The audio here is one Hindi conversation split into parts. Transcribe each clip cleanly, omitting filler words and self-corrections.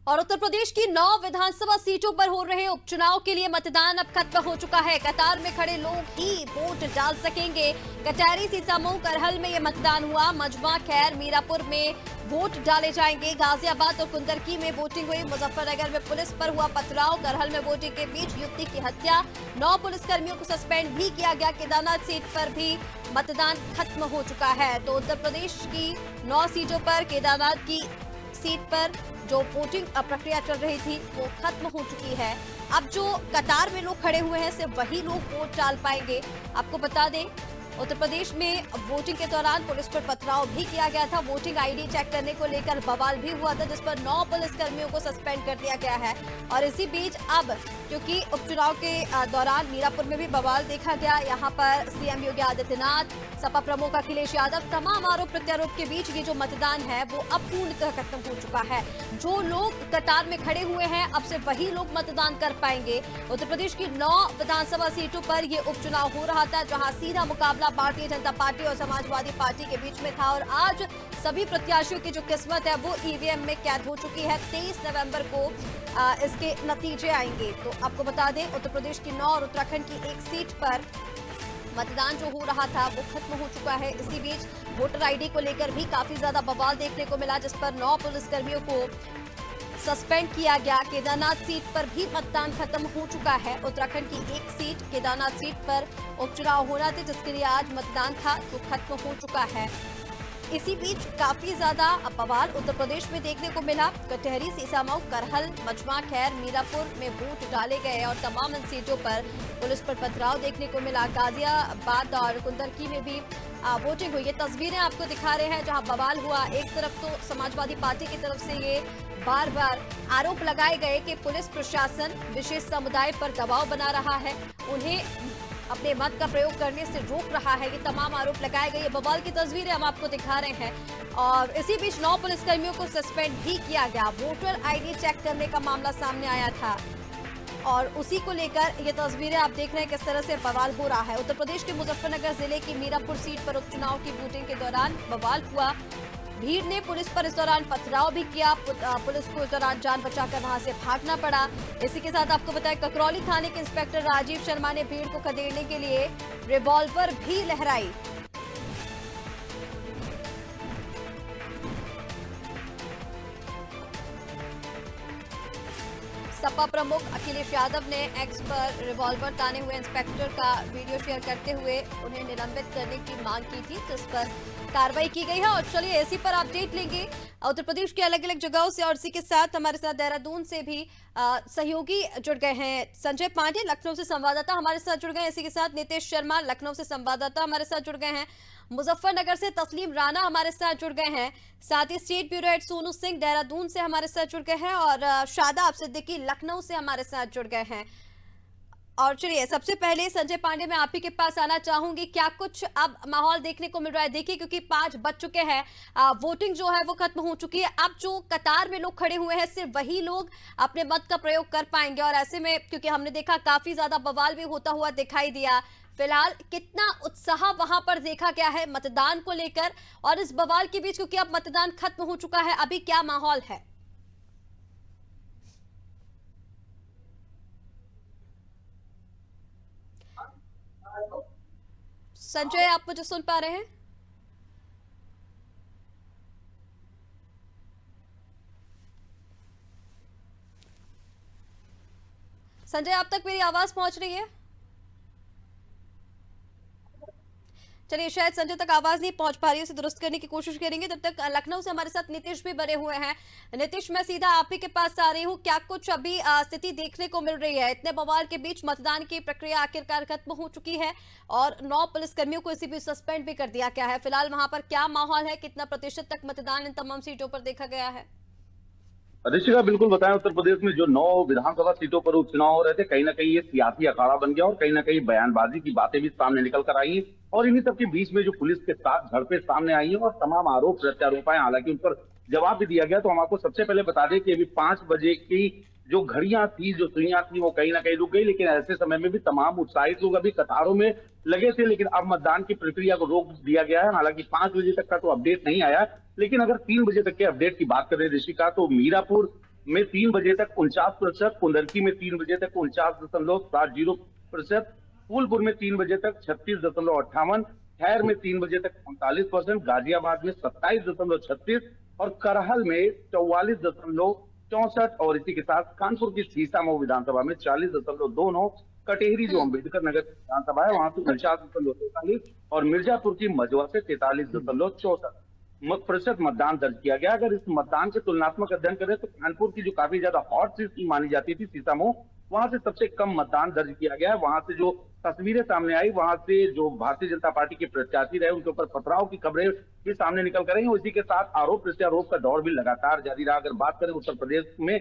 और उत्तर प्रदेश की 9 विधानसभा सीटों पर हो रहे उपचुनाव के लिए मतदान अब खत्म हो चुका है। कतार में खड़े लोग ही वोट डाल सकेंगे। कटहरी, सीसामऊ, करहल में ये मतदान हुआ। मजमा, खैर, मीरापुर में वोट डाले जाएंगे। गाजियाबाद और कुंदरकी में वोटिंग हुई। मुजफ्फरनगर में पुलिस पर हुआ पथराव। करहल में वोटिंग के बीच युवती की हत्या। 9 पुलिसकर्मियों को सस्पेंड भी किया गया। केदारनाथ सीट पर भी मतदान खत्म हो चुका है। तो उत्तर प्रदेश की 9 सीटों पर केदारनाथ की सीट पर जो वोटिंग प्रक्रिया चल रही थी वो खत्म हो चुकी है। अब जो कतार में लोग खड़े हुए हैं सिर्फ वही लोग वोट डाल पाएंगे। आपको बता दें, उत्तर प्रदेश में वोटिंग के दौरान पुलिस पर पथराव भी किया गया था। वोटिंग आईडी चेक करने को लेकर बवाल भी हुआ था, जिस पर 9 पुलिसकर्मियों को सस्पेंड कर दिया गया है। और इसी बीच अब क्योंकि उपचुनाव के दौरान मीरापुर में भी बवाल देखा गया, यहाँ पर सीएम योगी आदित्यनाथ, सपा प्रमुख अखिलेश यादव, तमाम आरोप प्रत्यारोप के बीच ये जो मतदान है वो अब पूर्णतः खत्म हो चुका है। जो लोग कतार में खड़े हुए हैं अब से वही लोग मतदान कर पाएंगे। उत्तर प्रदेश की 9 विधानसभा सीटों पर ये उपचुनाव हो रहा था, जहां सीधा मुकाबला भारतीय जनता पार्टी और समाजवादी पार्टी के बीच में था। और आज सभी प्रत्याशियों की जो किस्मत है वो ईवीएम में कैद हो चुकी है। 23 नवंबर को इसके नतीजे आएंगे। तो आपको बता दें, उत्तर प्रदेश की 9 और उत्तराखंड की 1 सीट पर मतदान जो हो रहा था वो खत्म हो चुका है। इसी बीच वोटर आईडी को लेकर भी काफी ज्यादा बवाल देखने को मिला, जिस पर 9 पुलिसकर्मियों को सस्पेंड किया गया। केदारनाथ सीट पर भी मतदान खत्म हो चुका है। उत्तराखंड की 1 सीट केदारनाथ सीट पर उपचुनाव होना थे, जिसके लिए आज मतदान था, तो खत्म हो चुका है। इसी बीच काफी ज्यादा बवाल उत्तर प्रदेश में देखने को मिला। कटहरी, सीसामऊ, करहल, मजमा, खैर, मीरापुर में वोट डाले गए और तमाम इन सीटों पर पुलिस पर पथराव देखने को मिला। गाजियाबाद और कुंदरकी में भी वोटिंग हुई। ये तस्वीरें आपको दिखा रहे हैं जहां बवाल हुआ। एक तरफ तो समाजवादी पार्टी की तरफ से ये बार बार आरोप लगाए गए कि पुलिस प्रशासन विशेष समुदाय पर दबाव बना रहा है, उन्हें अपने मत का प्रयोग करने से रोक रहा है। ये तमाम आरोप लगाए गए। ये बवाल की तस्वीरें हम आपको दिखा रहे हैं। और इसी बीच 9 पुलिसकर्मियों को सस्पेंड भी किया गया। वोटर आईडी चेक करने का मामला सामने आया था और उसी को लेकर ये तस्वीरें आप देख रहे हैं किस तरह से बवाल हो रहा है। उत्तर प्रदेश के मुजफ्फरनगर जिले की मीरापुर सीट पर उपचुनाव की वोटिंग के दौरान बवाल हुआ। भीड़ ने पुलिस पर इस दौरान पथराव भी किया। पुलिस को इस दौरान जान बचाकर वहां से भागना पड़ा। इसी के साथ आपको बताएं, ककरौली थाने के इंस्पेक्टर राजीव शर्मा ने भीड़ को खदेड़ने के लिए रिवॉल्वर भी लहराई। सपा प्रमुख अखिलेश यादव ने एक्स पर रिवॉल्वर ताने हुए इंस्पेक्टर का वीडियो शेयर करते हुए उन्हें निलंबित करने की मांग की थी, जिस पर कार्रवाई की गई है। और चलिए ऐसी पर अपडेट लेंगे उत्तर प्रदेश के अलग अलग जगहों से। और इसी के साथ हमारे साथ देहरादून से भी सहयोगी जुड़ गए हैं। संजय पांडे लखनऊ से संवाददाता हमारे साथ जुड़ गए हैं। इसी के साथ नीतीश शर्मा लखनऊ से संवाददाता हमारे साथ जुड़ गए हैं। मुजफ्फरनगर से तस्लीम राणा हमारे साथ जुड़ गए हैं। साथ ही state bureau head Sonu Singh Dehradun से हमारे साथ जुड़ गए हैं। और शादाब सिद्दीकी लखनऊ से हमारे साथ जुड़ गए हैं। और चलिए सबसे पहले संजय पांडे, मैं आप ही के पास आना चाहूंगी। क्या कुछ अब माहौल देखने को मिल रहा है? देखिए, क्योंकि 5 बज चुके हैं, वोटिंग जो है वो खत्म हो चुकी है। अब जो कतार में लोग खड़े हुए हैं सिर्फ वही लोग अपने मत का प्रयोग कर पाएंगे। और ऐसे में क्योंकि हमने देखा काफी ज्यादा बवाल भी होता हुआ दिखाई दिया, फिलहाल कितना उत्साह वहां पर देखा गया है मतदान को लेकर? और इस बवाल के बीच क्योंकि अब मतदान खत्म हो चुका है, अभी क्या माहौल है? संजय, आप मुझे सुन पा रहे हैं? संजय, आप तक मेरी आवाज पहुंच रही है? चलिए, शायद संजय तक आवाज नहीं पहुंच पा रही है, उसे दुरुस्त करने की कोशिश करेंगे। तब तक लखनऊ से हमारे साथ नीतीश भी बने हुए हैं। नीतीश, मैं सीधा आप ही के पास आ रही हूं। क्या कुछ अभी स्थिति देखने को मिल रही है? इतने बवाल के बीच मतदान की प्रक्रिया आखिरकार खत्म हो चुकी है और 9 पुलिसकर्मियों को इसी बीच सस्पेंड भी कर दिया गया है। फिलहाल वहां पर क्या माहौल है? कितना प्रतिशत तक मतदान इन तमाम सीटों पर देखा गया है? ऋषिका, बिल्कुल बताएं, उत्तर प्रदेश में जो 9 विधानसभा सीटों पर उपचुनाव हो रहे थे, कहीं ना कहीं ये सियासी अखाड़ा बन गया और कहीं ना कहीं बयानबाजी की बातें भी सामने निकल कर आई हैं। और इन्हीं सब के बीच में जो पुलिस के साथ झड़पें सामने आई हैं और तमाम आरोप प्रत्यारोप आए, हालांकि उन पर जवाब भी दिया गया। तो हम आपको सबसे पहले बता दें कि अभी 5 बजे की जो घड़ियां थी, जो सुइयां थी, वो कहीं ना कहीं रुक गई। लेकिन ऐसे समय में भी तमाम उत्साहित लोग अभी कतारों में लगे थे। लेकिन अब मतदान की प्रक्रिया को रोक दिया गया है। हालांकि 5 बजे तक का तो अपडेट नहीं आया, लेकिन अगर 3 बजे तक के अपडेट की बात करें ऋषिका, तो मीरापुर में 3 बजे तक 49%, कुंदरकी में 3 बजे तक 49.70%, फूलपुर में 3 बजे तक 36.58, खैर में 3 बजे तक 39%, गाजियाबाद में 27.36 और करहल में 44.64 और इसी के साथ कानपुर की सीसामऊ विधानसभा में 40.29, कटेहरी जो अम्बेडकर नगर विधानसभा है वहां से 49.43 और मिर्जापुर की मझवा से 43.64 प्रतिशत मतदान दर्ज किया गया। अगर इस मतदान के तुलनात्मक अध्ययन करें तो कानपुर की जो काफी ज्यादा हॉट सीट मानी जाती थी सीसामऊ, वहां से सबसे कम मतदान दर्ज किया गया है। वहां से जो तस्वीरें सामने आई, वहां से जो भारतीय जनता पार्टी के प्रत्याशी रहे उनके ऊपर पथराव की खबरें भी सामने निकल कर रही हैं। इसी के साथ आरोप प्रत्यारोप का दौर भी लगातार जारी रहा। अगर बात करें उत्तर प्रदेश में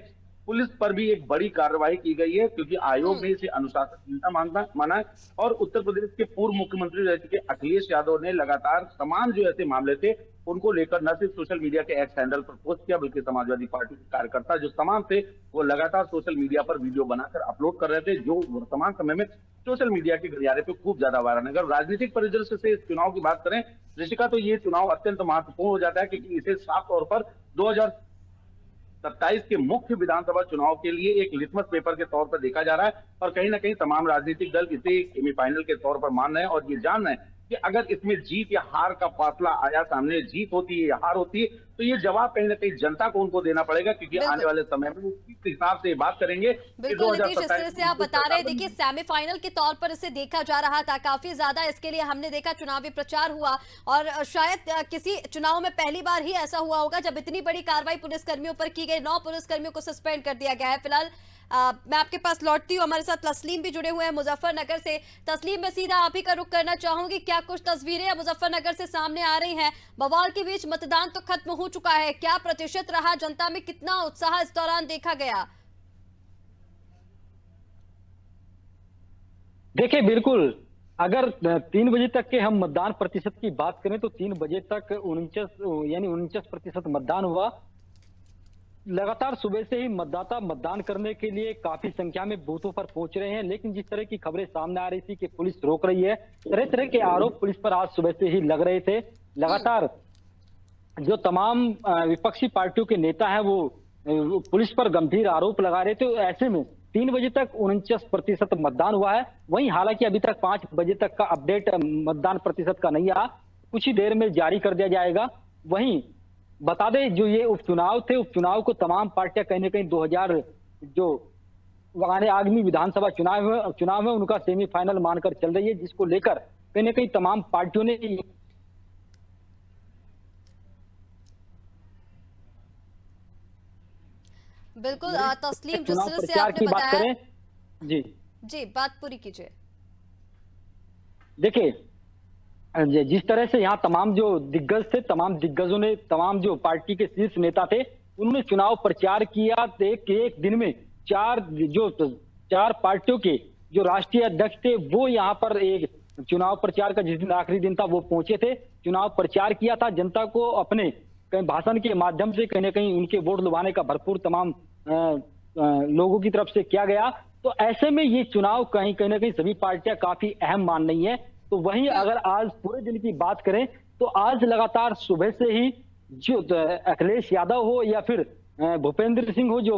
पुलिस पर भी एक बड़ी कार्रवाई की गई है, क्योंकि आयोग ने इसे अनुशासनहीनता माना है और उत्तर प्रदेश के पूर्व मुख्यमंत्री रह चुके अखिलेश यादव ने लगातार तमाम जो ऐसे मामले थे उनको लेकर न सिर्फ सोशल मीडिया के एक्स हैंडल पर पोस्ट किया, बल्कि समाजवादी पार्टी के कार्यकर्ता जो तमाम थे वो लगातार सोशल मीडिया पर वीडियो बनाकर अपलोड कर रहे थे, जो वर्तमान समय में सोशल मीडिया के गलियारे पे खूब ज्यादा वायरल है। अगर राजनीतिक परिदृश्य से इस चुनाव की बात करें ऋषिका, तो ये चुनाव अत्यंत महत्वपूर्ण हो जाता है, क्योंकि इसे साफ तौर पर 2027 के मुख्य विधानसभा चुनाव के लिए एक लिटमस पेपर के तौर पर देखा जा रहा है और कहीं ना कहीं तमाम राजनीतिक दल इसे सेमीफाइनल के तौर पर मान रहे हैं और ये जान रहे हैं कि अगर इसमें जीत या हार का फासला आया सामने, जीत होती है या हार होती है, तो ये जवाब कहीं ना कहीं जनता को उनको देना पड़ेगा, क्योंकि आने वाले समय में इस हिसाब से बात करेंगे। बिल्कुल नीतीश, इस तरह से आप बता रहे हैं, देखिए सेमीफाइनल के तौर पर इसे देखा जा रहा था, काफी ज्यादा इसके लिए हमने देखा चुनावी प्रचार हुआ और शायद किसी चुनाव में पहली बार ही ऐसा हुआ होगा जब इतनी बड़ी कार्रवाई पुलिसकर्मियों पर की गई। 9 पुलिसकर्मियों को सस्पेंड कर दिया गया है। फिलहाल मैं आपके पास लौटती हूँ, हमारे साथ तस्लीम भी जुड़े हुए हैं मुजफ्फरनगर से। तस्लीम, मैं सीधा आप ही का रुख करना चाहूंगी, क्या कुछ तस्वीरें मुजफ्फरनगर से सामने आ रही हैं? बवाल के बीच मतदान तो खत्म हो चुका है, क्या प्रतिशत रहा, जनता में कितना उत्साह इस दौरान देखा गया? देखिए बिल्कुल, अगर 3 बजे तक के हम मतदान प्रतिशत की बात करें तो 3 बजे तक 49% मतदान हुआ। लगातार सुबह से ही मतदाता मतदान करने के लिए काफी संख्या में बूथों पर पहुंच रहे हैं, लेकिन जिस तरह की खबरें सामने आ रही थी कि पुलिस रोक रही है, तरह तरह के आरोप पुलिस पर आज सुबह से ही लग रहे थे। लगातार जो तमाम विपक्षी पार्टियों के नेता हैं वो पुलिस पर गंभीर आरोप लगा रहे थे। ऐसे में 3 बजे तक 49% मतदान हुआ है। वहीं हालांकि अभी तक 5 बजे तक का अपडेट मतदान प्रतिशत का नहीं आया, कुछ ही देर में जारी कर दिया जाएगा। वहीं बता दें, जो ये उपचुनाव थे, उपचुनाव को तमाम पार्टियां कहीं ना कहीं 2000 जो आगामी विधानसभा चुनाव है उनका सेमीफाइनल मानकर चल रही है, जिसको लेकर कहीं ना कहीं तमाम पार्टियों ने बिल्कुल तस्लीम, जिस चुनाव तरह से प्रचार आपने की बात बताया, करें जी बात पूरी कीजिए। देखिए, जिस तरह से यहाँ तमाम जो दिग्गज थे, तमाम दिग्गजों ने, तमाम जो पार्टी के शीर्ष नेता थे, उन्होंने चुनाव प्रचार किया। एक दिन में चार पार्टियों के जो राष्ट्रीय अध्यक्ष थे वो यहाँ पर एक चुनाव प्रचार का जिस दिन आखिरी दिन था वो पहुंचे थे, चुनाव प्रचार किया था। जनता को अपने कहीं भाषण के माध्यम से कहीं ना कहीं उनके वोट लुभाने का भरपूर तमाम लोगों की तरफ से किया गया। तो ऐसे में ये चुनाव कहीं ना कहीं सभी पार्टियां काफी अहम मान रही है। तो वहीं अगर आज पूरे दिन की बात करें तो आज लगातार सुबह से ही जो अखिलेश यादव हो या फिर भूपेंद्र सिंह हो जो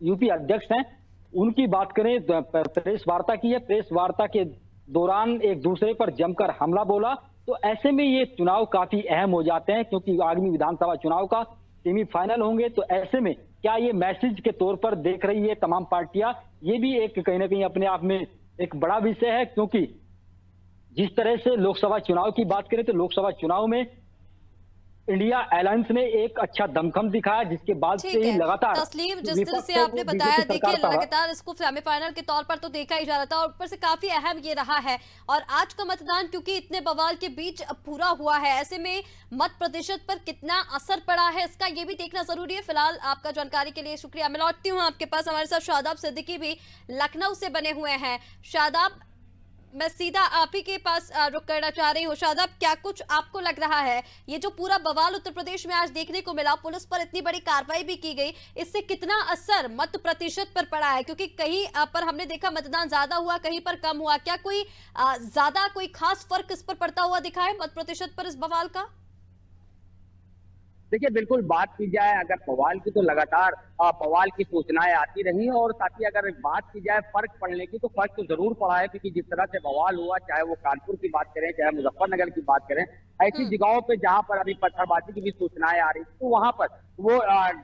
यूपी अध्यक्ष हैं, उनकी बात करें तो प्रेस वार्ता की है। प्रेस वार्ता के दौरान एक दूसरे पर जमकर हमला बोला। तो ऐसे में ये चुनाव काफी अहम हो जाते हैं, क्योंकि आगामी विधानसभा चुनाव का सेमीफाइनल होंगे। तो ऐसे में क्या ये मैसेज के तौर पर देख रही है तमाम पार्टियां, ये भी एक कहीं ना कहीं अपने आप में एक बड़ा विषय है। क्योंकि जिस तरह से लोकसभा चुनाव की बात करें तो लोकसभा चुनाव में इंडिया अलायंस ने एक अच्छा दमखम दिखाया, जिसके बाद से ही लगातार तस्लीम, जिस तरह से आपने बताया, देखिए लगातार इसको सेमीफाइनल के तौर पर तो देखा ही जा रहा था और ऊपर से काफी अहम ये रहा है। और आज का मतदान क्योंकि इतने बवाल के बीच पूरा हुआ है, ऐसे में मत प्रतिशत पर कितना असर पड़ा है इसका ये भी देखना जरूरी है। फिलहाल आपका जानकारी के लिए शुक्रिया। मैं लौटती हूँ आपके पास, हमारे साथ शादाब सिद्दीकी भी लखनऊ से बने हुए हैं। शादाब, मैं सीधा आप ही के पास रुक करना चाह रही हूँ। शादाब, क्या कुछ आपको लग रहा है ये जो पूरा बवाल उत्तर प्रदेश में आज देखने को मिला, पुलिस पर इतनी बड़ी कार्रवाई भी की गई, इससे कितना असर मत प्रतिशत पर पड़ा है? क्योंकि कहीं पर हमने देखा मतदान ज्यादा हुआ, कहीं पर कम हुआ। क्या कोई ज्यादा कोई खास फर्क इस पर पड़ता हुआ दिखा है मत प्रतिशत पर इस बवाल का? देखिए, बिल्कुल बात की जाए अगर बवाल की, तो लगातार बवाल की सूचनाएं आती रही और साथ ही अगर बात की जाए फर्क पड़ने की, तो फर्क तो जरूर पड़ा है, क्योंकि जिस तरह से बवाल हुआ, चाहे वो कानपुर की बात करें, चाहे मुजफ्फरनगर की बात करें, ऐसी जगहों पे जहां पर अभी पत्थरबाजी की भी सूचनाएं आ रही थी, तो वहां पर वो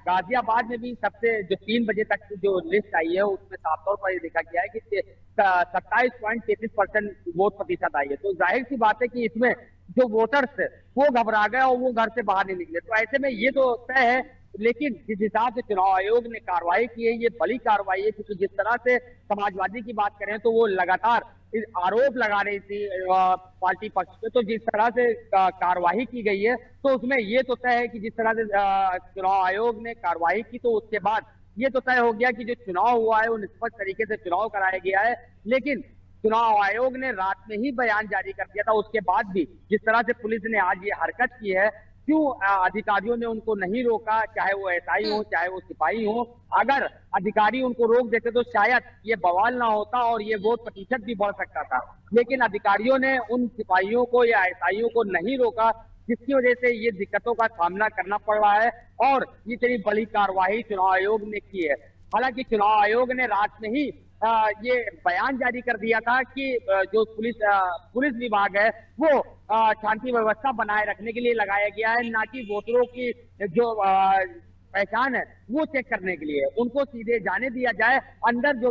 गाजियाबाद में भी सबसे जो 3 बजे तक की जो लिस्ट आई है, उसमें साफ तौर पर ये देखा गया है कि 27.33% वोट प्रतिशत आई है। तो जाहिर सी बात है कि इसमें जो वोटर्स थे वो घबरा गए और वो घर से बाहर नहीं निकले। तो ऐसे में ये तो तय है, लेकिन जिस हिसाब से चुनाव आयोग ने कार्रवाई की है, ये बड़ी कार्रवाई है, क्योंकि जिस तरह से समाजवादी की बात करें तो वो लगातार आरोप लगा रही थी पार्टी पक्ष पे, तो जिस तरह से कार्रवाई की गई है, तो उसमें ये तो तय है कि जिस तरह से चुनाव आयोग ने कार्रवाई की, तो उसके बाद ये तो तय हो गया कि जो चुनाव हुआ है वो निष्पक्ष तरीके से चुनाव कराया गया है। लेकिन चुनाव आयोग ने रात में ही बयान जारी कर दिया था, उसके बाद भी जिस तरह से पुलिस ने आज ये हरकत की है, क्यों अधिकारियों ने उनको नहीं रोका, चाहे वो एसआई हो, चाहे वो सिपाही हो। अगर अधिकारी उनको रोक देते तो शायद ये बवाल ना होता और ये वोट प्रतिशत भी बढ़ सकता था। लेकिन अधिकारियों ने उन सिपाहियों को या एसआईओ को नहीं रोका, जिसकी वजह से ये दिक्कतों का सामना करना पड़ रहा है और ये इतनी बड़ी कार्रवाई चुनाव आयोग ने की है। हालांकि चुनाव आयोग ने रात में ही ये बयान जारी कर दिया था कि जो पुलिस विभाग है वो शांति व्यवस्था बनाए रखने के लिए लगाया गया है, ना कि वोटरों की जो पहचान है वो चेक करने के लिए। उनको सीधे जाने दिया जाए, अंदर जो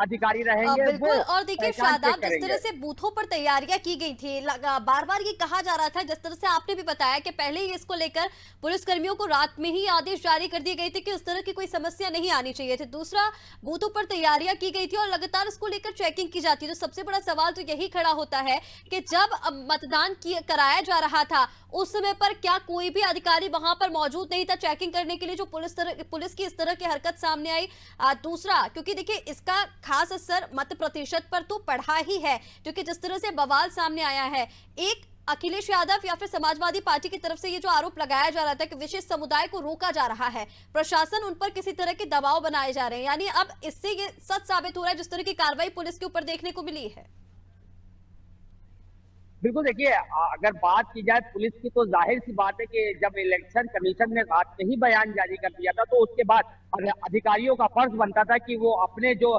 अधिकारी रहेंगे बिल्कुल। वो और देखिए शादाब, जिस तरह से बूथों पर तैयारियां की गई थी, बार बार ये कहा जा रहा था, जिस तरह से आपने भी बताया कि पहले ही इसको लेकर पुलिसकर्मियों को रात में ही आदेश जारी कर दिए गए थे कि उस तरह की कोई समस्या नहीं आनी चाहिए थी। दूसरा, बूथों पर तैयारियां की गई थी और लगातार इसको लेकर चेकिंग की जाती है। तो सबसे बड़ा सवाल तो यही खड़ा होता है कि जब मतदान कराया जा रहा था, उस समय पर क्या कोई भी अधिकारी वहां पर मौजूद नहीं था चेकिंग करने के लिए, जो पुलिस की इस तरह की हरकत सामने आई? दूसरा, क्योंकि देखिए इसका खास असर मत प्रतिशत पर तो पड़ा ही है, क्योंकि जिस तरह से बवाल सामने आया है, एक अखिलेश यादव या फिर समाजवादी पार्टी की तरफ से ये जो आरोप लगाया जा रहा था कि विशेष समुदाय को रोका जा रहा है, प्रशासन उन पर किसी तरह के दबाव बनाए जा रहे हैं, यानी अब इससे ये सच साबित हो रहा है जिस तरह की कार्रवाई पुलिस के ऊपर देखने को मिली है। बिल्कुल, देखिए अगर बात की जाए पुलिस की, तो जाहिर सी बात है कि जब इलेक्शन कमीशन ने रात में ही बयान जारी कर दिया था, तो उसके बाद अधिकारियों का फर्ज बनता था कि वो अपने जो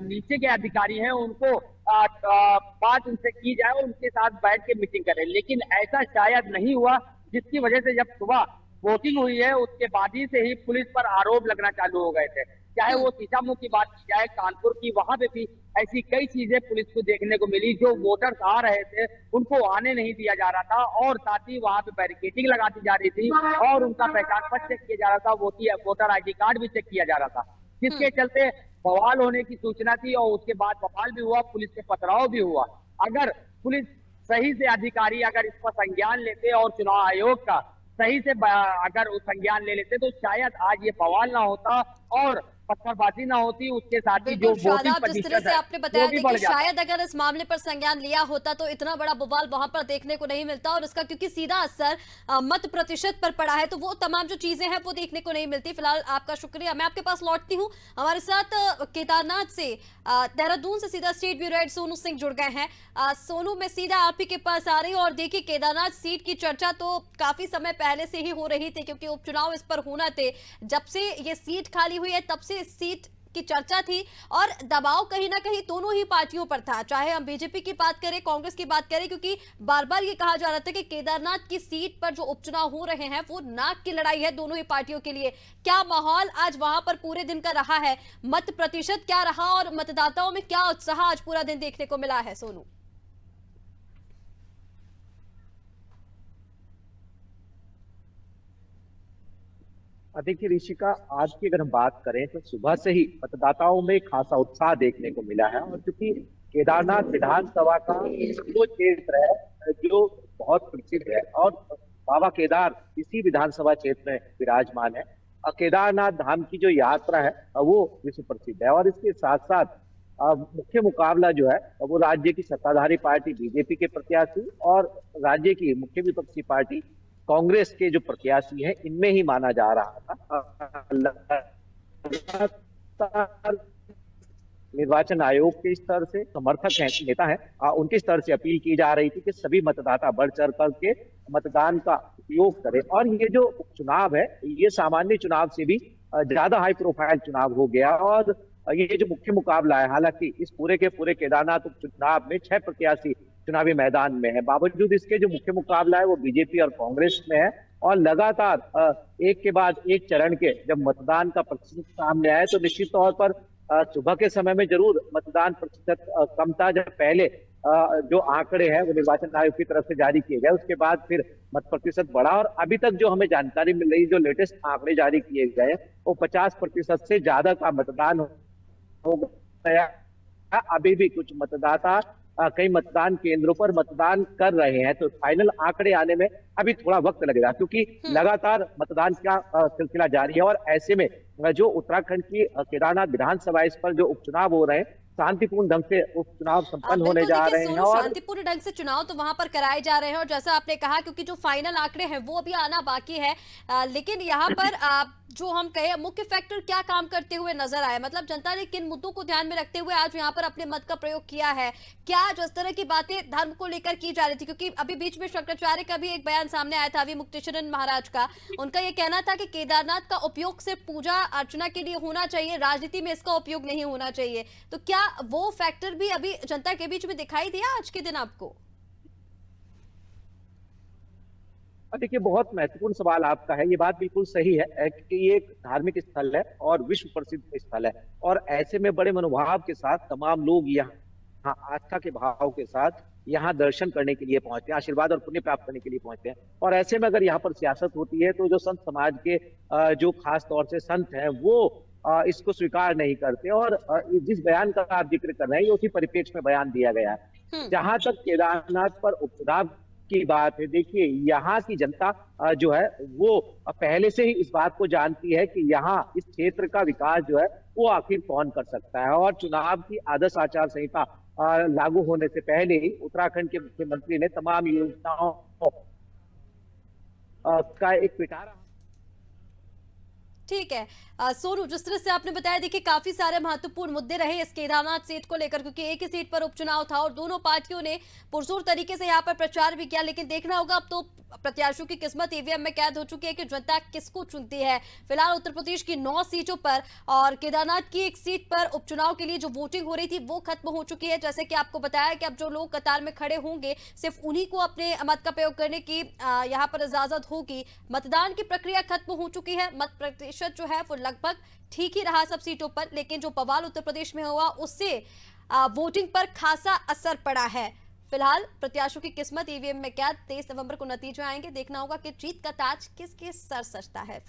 नीचे के अधिकारी हैं उनको बात उनसे की जाए और उनके साथ बैठ के मीटिंग करें। लेकिन ऐसा शायद नहीं हुआ, जिसकी वजह से जब सुबह वोटिंग हुई है उसके बाद ही से ही पुलिस पर आरोप लगना चालू हो गए थे। चाहे वो सीतामऊ की बात की जाए, कानपुर की, वहां पे भी ऐसी कई चीजें पुलिस को देखने को मिली। जो वोटर्स आ रहे थे उनको आने नहीं दिया जा रहा था और साथ ही वहां पे बैरिकेडिंग लगा दी जा रही थी और उनका पहचान पत्र चेक किया जा रहा था, वोटर आईडी कार्ड भी चेक किया जा रहा था, जिसके चलते बवाल होने की सूचना थी और उसके बाद बवाल भी हुआ, पुलिस से पथराव भी हुआ। अगर पुलिस सही से अधिकारी अगर इस पर संज्ञान लेते और चुनाव आयोग का सही से अगर संज्ञान ले लेते, तो शायद आज ये बवाल ना होता और पत्थरबाजी ना होती, उसके साथ ही जो वोटिंग जिस तरह से आपने बताया था कि शायद अगर इस मामले पर संज्ञान लिया होता तो इतना बड़ा बवाल वहां पर देखने को नहीं मिलता, और इसका क्योंकि सीधा असर मत प्रतिशत पर पड़ा है, तो वो तमाम जो चीजें हैं वो देखने को नहीं मिलती। फिलहाल आपका शुक्रिया। मैं आपके पास लौटती हूँ। हमारे साथ केदारनाथ से, देहरादून से सीधा state bureau head Sonu Singh जुड़ गए हैं। सोनू, मैं सीधा आप ही के पास आ रही हूँ और देखिए केदारनाथ सीट की चर्चा तो काफी समय पहले से ही हो रही थी, क्योंकि उपचुनाव इस पर होना थे। जब से ये सीट खाली हुई है तब से इस सीट की चर्चा थी और दबाव कहीं ना कहीं दोनों ही पार्टियों पर था, चाहे हम बीजेपी की बात करें, कांग्रेस की बात करें, क्योंकि बार बार ये कहा जा रहा था कि केदारनाथ की सीट पर जो उपचुनाव हो रहे हैं वो नाक की लड़ाई है दोनों ही पार्टियों के लिए। क्या माहौल आज वहां पर पूरे दिन का रहा है, मत प्रतिशत क्या रहा और मतदाताओं में क्या उत्साह आज पूरा दिन देखने को मिला है? सोनू, देखिए ऋषिका, आज की अगर हम बात करें तो सुबह से ही मतदाताओं में खासा उत्साह देखने को मिला है, और क्योंकि केदारनाथ विधानसभा का वो क्षेत्र है जो बहुत प्रसिद्ध है और बाबा केदार इसी विधानसभा क्षेत्र में विराजमान है। केदारनाथ धाम की जो यात्रा है वो विश्व प्रसिद्ध है, और इसके साथ साथ मुख्य मुकाबला जो है वो राज्य की सत्ताधारी पार्टी बीजेपी के प्रत्याशी और राज्य की मुख्य विपक्षी पार्टी कांग्रेस के जो प्रत्याशी हैं इनमें ही माना जा रहा था। निर्वाचन आयोग के स्तर से समर्थक हैं, नेता हैं, उनके स्तर से अपील की जा रही थी कि सभी मतदाता बढ़ चढ़ करके मतदान का उपयोग करें। और ये जो उपचुनाव है, ये सामान्य चुनाव से भी ज्यादा हाई प्रोफाइल चुनाव हो गया। और ये जो मुख्य मुकाबला है, हालांकि इस पूरे के पूरे केदारनाथ उपचुनाव में 6 प्रत्याशी चुनावी मैदान में है, बावजूद इसके जो मुख्य मुकाबला है वो बीजेपी और कांग्रेस में है। और लगातार एक के बाद एक चरण के जब मतदान का प्रतिशत सामने आए तो निश्चित तौर पर सुबह के समय में जरूर मतदान प्रतिशत कम था। जब पहले जो आंकड़े हैं वो निर्वाचन आयोग की तरफ से जारी किए गए, उसके बाद फिर मत प्रतिशत बढ़ा। और अभी तक जो हमें जानकारी मिल रही, जो लेटेस्ट आंकड़े जारी किए गए, वो 50% से ज्यादा का मतदान हो गया। अभी भी कुछ मतदाता कई मतदान केंद्रों पर मतदान कर रहे हैं, तो फाइनल आंकड़े आने में अभी थोड़ा वक्त लगेगा, क्योंकि लगातार मतदान का सिलसिला जारी है। और ऐसे में जो उत्तराखंड की केदारनाथ विधानसभा, इस पर जो उपचुनाव हो रहे हैं, शांतिपूर्ण ढंग से उपचुनाव संपन्न होने जा रहे हैं। और शांतिपूर्ण ढंग से चुनाव तो वहां पर कराए जा रहे हैं। और जैसा आपने कहा, क्योंकि जो फाइनल आंकड़े हैं वो अभी आना बाकी है, लेकिन यहाँ पर जो हम कहे मुख्य फैक्टर क्या काम करते हुए नजर आए, मतलब जनता ने किन मुद्दों को ध्यान में रखते हुए आज यहाँ पर अपने मत का प्रयोग किया है? क्या जिस तरह की बातें धर्म को लेकर की जा रही थी, क्योंकि अभी बीच में शंकराचार्य का भी एक बयान सामने आया था, अभी मुक्तेश्वर महाराज का, उनका ये कहना था कि केदारनाथ का उपयोग सिर्फ पूजा अर्चना के लिए होना चाहिए, राजनीति में इसका उपयोग नहीं होना चाहिए। तो क्या वो फैक्टर भी अभी जनता के बीच में दिखाई दिया आज के दिन आपको? देखिए, बहुत महत्वपूर्ण सवाल आपका है। ये बात बिल्कुल सही है कि ये एक धार्मिक स्थल है और विश्व प्रसिद्ध स्थल है। और ऐसे में बड़े मनोभाव के साथ तमाम लोग यहाँ आस्था के भाव के साथ यहाँ दर्शन करने के लिए पहुंचते हैं, आशीर्वाद और पुण्य प्राप्त करने के लिए पहुंचते हैं। और ऐसे में अगर यहाँ पर सियासत होती है तो जो संत समाज के जो खास तौर से संत हैं वो इसको स्वीकार नहीं करते। और जिस बयान का आप जिक्र कर रहे हैं, ये उसी परिप्रेक्ष्य में बयान दिया गया है। जहां तक केदारनाथ पर उपचुनाव की बात है, देखिए, यहाँ की जनता जो है वो पहले से ही इस बात को जानती है कि यहाँ इस क्षेत्र का विकास जो है वो आखिर कौन कर सकता है। और चुनाव की आदर्श आचार संहिता लागू होने से पहले ही उत्तराखंड के मुख्यमंत्री ने तमाम योजनाओं का एक पिटारा। ठीक है सोनू, जिस तरह से आपने बताया, देखिए काफी सारे महत्वपूर्ण मुद्दे रहे इस केदारनाथ सीट को लेकर, क्योंकि एक ही सीट पर उपचुनाव था और दोनों पार्टियों ने पुरजोर तरीके से यहाँ पर प्रचार भी किया। लेकिन देखना होगा अब तो प्रत्याशियों की किस्मत ईवीएम में कैद हो चुकी है कि जनता किसको चुनती है। फिलहाल उत्तर प्रदेश की 9 सीटों पर और केदारनाथ की एक सीट पर उपचुनाव के लिए जो वोटिंग हो रही थी वो खत्म हो चुकी है। जैसे कि आपको बताया कि अब जो लोग कतार में खड़े होंगे सिर्फ उन्हीं को अपने मत का प्रयोग करने की यहाँ पर इजाजत होगी। मतदान की प्रक्रिया खत्म हो चुकी है, मत प्रतिशत जो है वो लगभग ठीक ही रहा सब सीटों पर, लेकिन जो बवाल उत्तर प्रदेश में हुआ उससे वोटिंग पर खासा असर पड़ा है। फिलहाल प्रत्याशियों की किस्मत ईवीएम में कैद। 23 नवंबर को नतीजे आएंगे, देखना होगा कि जीत का ताज किसके सर सजता है।